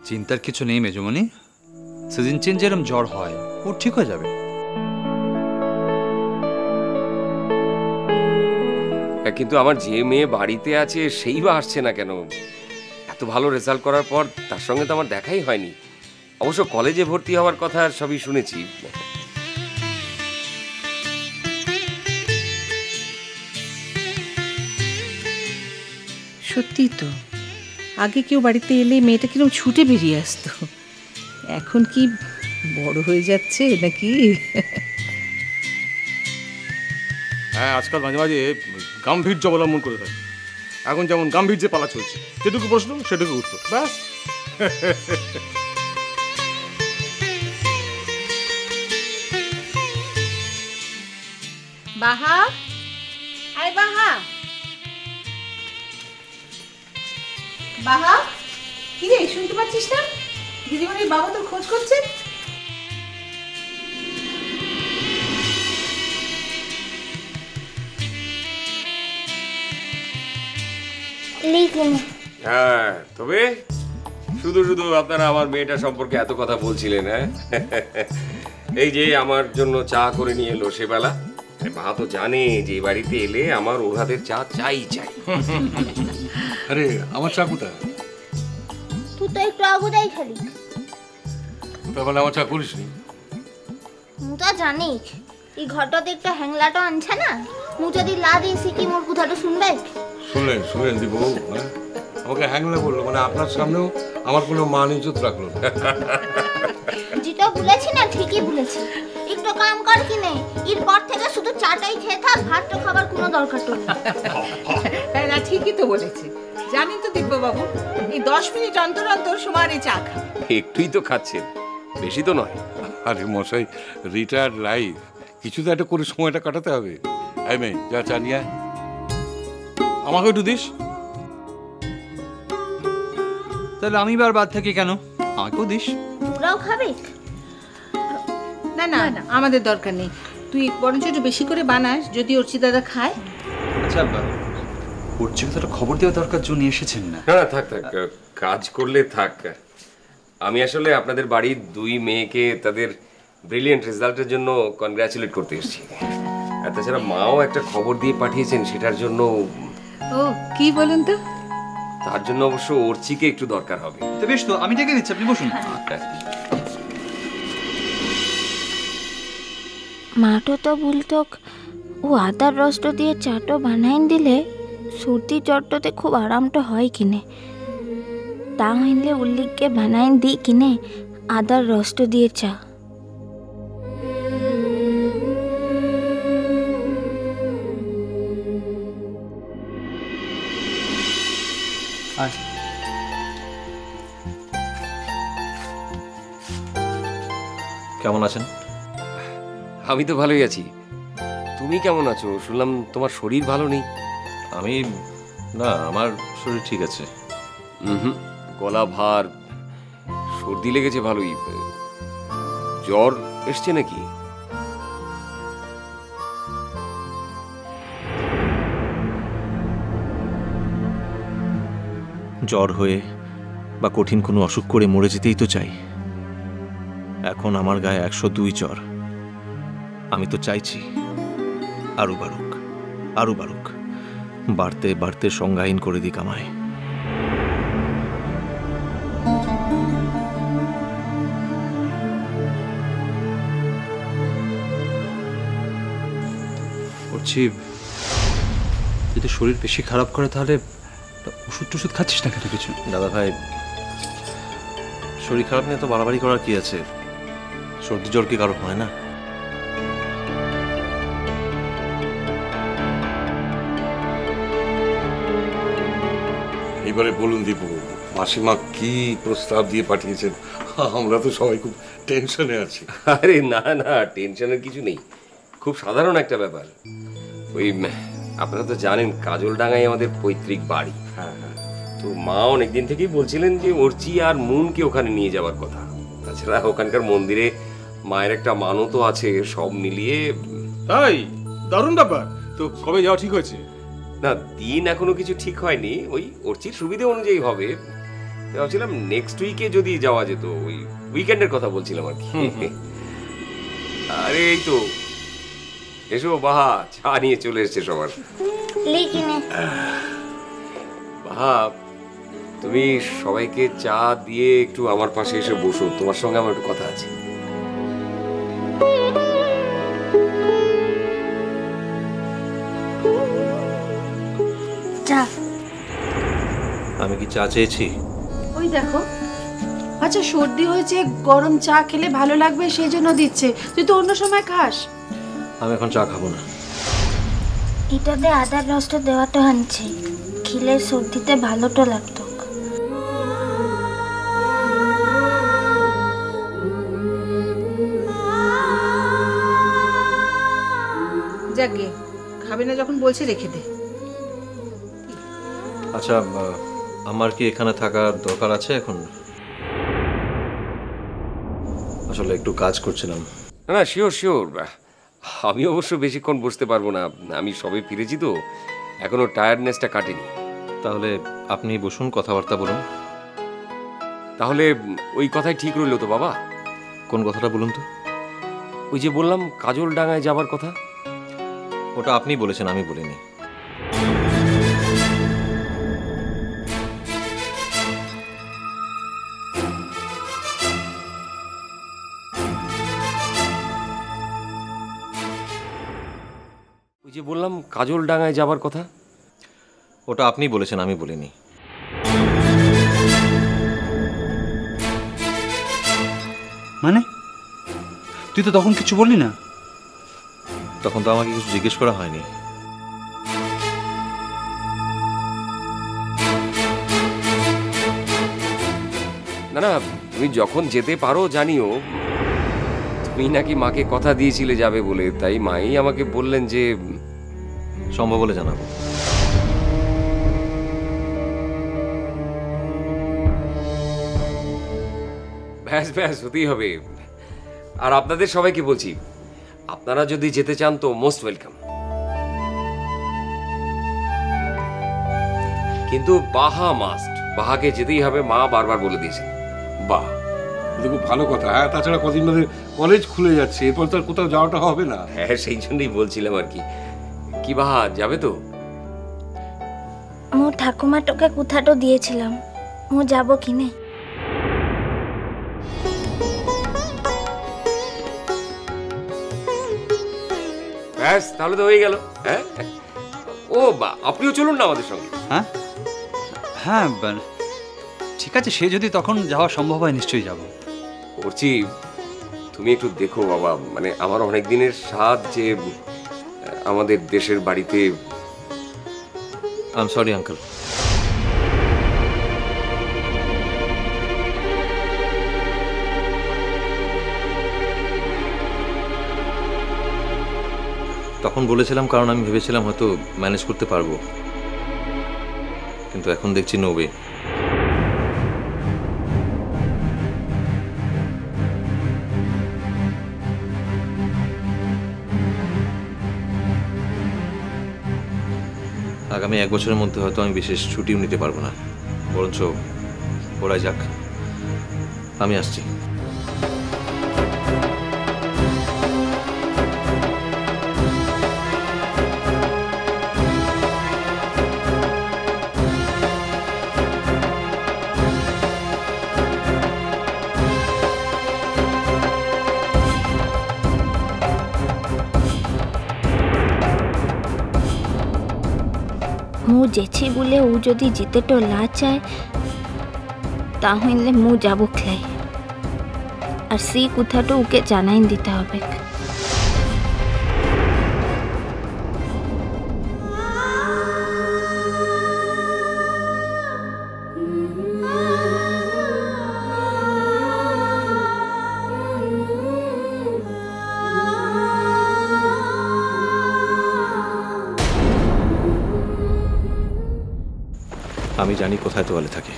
চিন্তার কিছু নেই মেজমণি, সিজন চেঞ্জ এরম জ্বর হয়, ও ঠিক হয়ে যাবে। কিন্তু আমার যে মেয়ে বাড়িতে আছে সেই বা আসছে না কেন? এত ভালো রেজাল্ট করার পর তার সঙ্গে তো আমার দেখাই হয়নি। অবশ্য কলেজে ভর্তি হওয়ার কথা সবই শুনেছি। সত্যি তো, আগে কেউ বাড়িতে এলে মেয়েটা কিরকম ছুটে বেরিয়ে আসতো, এখন কি বড় হয়ে যাচ্ছে নাকি? হ্যাঁ, আজকাল মাঝে মাঝে গাম্ভীর্য অবলম্বন করে থাকে। এখন যেমন গাম্ভীর্যে পালা চলছে, যেটুকু প্রশ্ন সেটুকু উত্তর, ব্যাস। বাহা, আয় বাহা, বাহা, কি রে শুনতে পাচ্ছিস না? দিদিমণির বাবা তোর খোঁজ করছে। হ্যাঁ, তবে শুধু শুধু আপনারা আমার মেয়েটা সম্পর্কে এত কথা বলছিলেন। হ্যাঁ, এই যে আমার জন্য চা করে নিয়ে এলো সেবেলা। মা তো জানে যে বাড়িতে এলে আমার ওর হাতের চা চাই চাই। আরে আমার চা কোথায়? তুই তো একটু আগুদাই খালি। তাহলে আমার চা করিস নি? মুতা জানিস এই ঘরটাতে একটা হ্যাংলাটা আনছে না, মু যদি লা দিয়েছি কি মোর কথাটা শুনবে? শুনলেন দিব, আমাকে হ্যাংলা বললো, মানে আপনার সামনেও আমার কোনো মান ইজ্জত রাখলো না। যেটা বলেছি না ঠিকই বলেছি। একটু কাম কর কিনে, এরপর থেকে শুধু চাটাই খেয়ে থাক, ভাতটা খাবার কোনো দরকার তো নেই। হ্যাঁ না, ঠিকই তো বলেছে। জানি তো দিব্য বাবু, এই 10 মিনিট অন্তর অন্তর সমানে চা খা। একটুই তো খাচ্ছেন, বেশি তো নয়। আরে মশাই, রিটায়ার্ড লাইফ, কিছু তো একটা করে সময়টা কাটাতে হবে। এই মেয়ে, যা চা নিয়ে আমাকে একটু দিস। তাহলে আমি বার বাদ থাকি কেন, আমাকেও দিস। তোরাও খাবে? না না না, আমাদের দরকার নেই। তুই বরঞ্চ একটু বেশি করে বানাস, যদি অর্চিত দাদা খায়। আচ্ছা, অর্চিত দাদা খবর দেওয়া দরকার জন্য এসেছেন না? না, থাক থাক, কাজ করলে থাক। আমি আসলে আপনাদের বাড়ির 2 মেয়েকে তাদের ব্রিলিয়েন্ট রেজাল্টের জন্য কনগ্রাচুলেট করতে এসেছি। আর তাছাড়া মাও একটা খবর দিয়ে পাঠিয়েছেন সেটার জন্য। ও কি বলুন তো? তার জন্য অবশ্য অর্চিকে একটু দরকার হবে। তো বেশ, তো আমি ডেকে দিচ্ছি, আপনি বসুন। মাটো তো বলতো ও আদার রসটা দিয়ে চাটো বানাইন দিলে সর্দি জ্বরটাতে খুব আরামটা হয় কিনে। তা হইলে উল্লিখকে বানাইন দিই কিনে আদার রসটা দিয়ে চা। কেমন আছেন? আমি তো ভালোই আছি। তুমি কেমন আছো? শুনলাম তোমার শরীর ভালো নেই। আমি না, আমার শরীর ঠিক আছে। গলা ভার, সর্দি লেগেছে ভালোই। জ্বর এসছে নাকি? জ্বর হয়ে বা কঠিন কোনো অসুখ করে মরে যেতেই তো চাই। এখন আমার গায়ে 102 জ্বর। আমি তো চাইছি আরো বাড়ুক, আরো বাড়ুক, বাড়তে বাড়তে সংজ্ঞাহীন করে দিক আমায়। যদি শরীর বেশি খারাপ করে তাহলে ওষুধ টষুধ খাচ্ছিস না কেন কিছু? দাদা ভাই, শরীর খারাপ নিয়ে তো বাড়াবাড়ি করার কি আছে? সর্দি জ্বর কি কারো হয় না? এবারে বলুন দীপু, মাসিমা কি প্রস্তাব দিয়ে পাঠিয়েছেন? আমরা তো সবাই খুব টেনশনে আছি। আরে না না, টেনশনের কিছু নেই, খুব সাধারণ একটা ব্যাপার। ওই আপনারা তো জানেন কাজলডাঙ্গায় আমাদের পৈতৃক বাড়ি। তো মা অনেকদিন থেকেই বলছিলেন যে অর্চি আর মুনকে ওখানে নিয়ে যাওয়ার কথা। তাছাড়া ওখানকার মন্দিরে মায়ের একটা মানতও আছে, সব মিলিয়ে। তাই? দারুণ ব্যাপার। তো কবে যাওয়া ঠিক হয়েছে? না, দিন এখনো কিছু ঠিক হয়নি, ওই অর্চির সুবিধে অনুযায়ী হবে। ভাবছিলাম নেক্সট উইকে যদি যাওয়া যেত, ওই উইকেন্ডের কথা বলছিলাম আর কি। আরে এই তো এসো বাহা, চা নিয়ে চলে এসছে সবার। বাহা, তুমি সবাইকে চা দিয়ে একটু আমার পাশে এসে বসো, তোমার সঙ্গে আমার একটু কথা আছে। আমি কি চা চেয়েছি? ওই দেখো, আচ্ছা সর্দি হয়েছে, গরম চা খেলে ভালো লাগবে সেই জন্য দিচ্ছে, তুই তো অন্য সময় খাস। আমি এখন চা খাবো না। এটাতে আদার রসটা দেওয়াটা আনছে, খেলে সর্দিতে ভালোটা লাগতো। যাকে খাবে না যখন বলছে রেখে দে। আচ্ছা, আমার কি এখানে থাকার দরকার আছে এখন? আসলে একটু কাজ করছিলাম। না না, শিওর শিওর, আমি অবশ্য বেশিক্ষণ বসতে পারবো না, আমি সবে ফিরেছি তো, এখনো টায়ার্ডনেসটা কাটেনি। তাহলে আপনি বসুন, কথাবার্তা বলুন। তাহলে ওই কথাই ঠিক রইল তো বাবা? কোন কথাটা বলুন তো? ওই যে বললাম কাজল ডাঙায় যাবার কথা। ওটা আপনি বলেছেন, আমি বলিনি। ওই যে বললাম কাজল ডাঙায় যাবার কথা। ওটা আপনি বলেছেন, আমি বলিনি। মানে তুই তো তখন কিছু বললি না? তখন তো আমাকে কিছু জিজ্ঞেস করা হয়নি। না না, তুমি যখন যেতে পারো জানিও। তুমি নাকি মাকে কথা দিয়েছিলে যাবে বলে, তাই মাই আমাকে বললেন যে সম্ভব হলে জানাবো। ব্যাস ব্যাস, হতেই হবে। আর আপনাদের সবাইকে বলছি, আপনারা যদি যেতে চান তো মোস্ট ওয়েলকাম। কিন্তু বাহা মাস্ট, বাহাকে যেতেই হবে, মা বারবার বলে দিয়েছেন। বাহ, এটা খুব ভালো কথা। হ্যাঁ, তাছাড়া কদিন বাদে কলেজ খুলে যাচ্ছে, এরপর তো আর কোথাও যাওয়াটা হবে না। হ্যাঁ, সেই জন্যই বলছিলাম আর কি। কি বাহা, যাবে তো? মো ঠাকুমা তোকে কোথাটো দিয়েছিলাম, মো যাব কিনে। ব্যাস, তাহলে তো হয়ে গেল। হ্যাঁ, ও বা আপনিও চলুন না আমাদের সঙ্গে। হ্যাঁ হ্যাঁ, ঠিক আছে, সে যদি তখন যাওয়া সম্ভব হয় নিশ্চয়ই যাব। করছি, তুমি একটু দেখো বাবা, মানে আমার অনেক দিনের স্বাদ যে আমাদের দেশের বাড়িতে। I am sorry uncle. তখন বলেছিলাম কারণ আমি ভেবেছিলাম হয়তো ম্যানেজ করতে পারবো, কিন্তু এখন দেখছি নো ওয়ে। আগামী 1 বছরের মধ্যে হয়তো আমি বিশেষ ছুটিও নিতে পারবো না, বরঞ্চ ওরাই যাক, আমি আসছি। মু যেছি বলে ও যদি যেতে তো লা চায়, তাহলে মু যাব খেলাই। আর সেই কথাটা ওকে জানাই দিতে হবে। আমি জানি কোথায় তোয়ালে থাকে,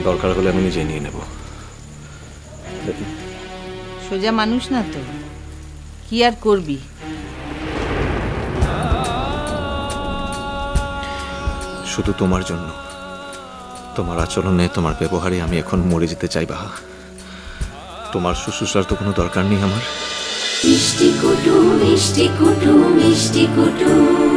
দরকার হলে আমি নিজে নিয়ে নেব। সোজা মানুষ না তো, কি আর করবি। শুধু তোমার জন্য তোমার আচরণে, তোমার ব্যবহারে আমি এখন মরে যেতে চাই বাহা। তোমার শুশ্রূষার তো কোনো দরকার নেই আমার। মিষ্টি কুটু মিষ্টি কুটু মিষ্টি কুটু।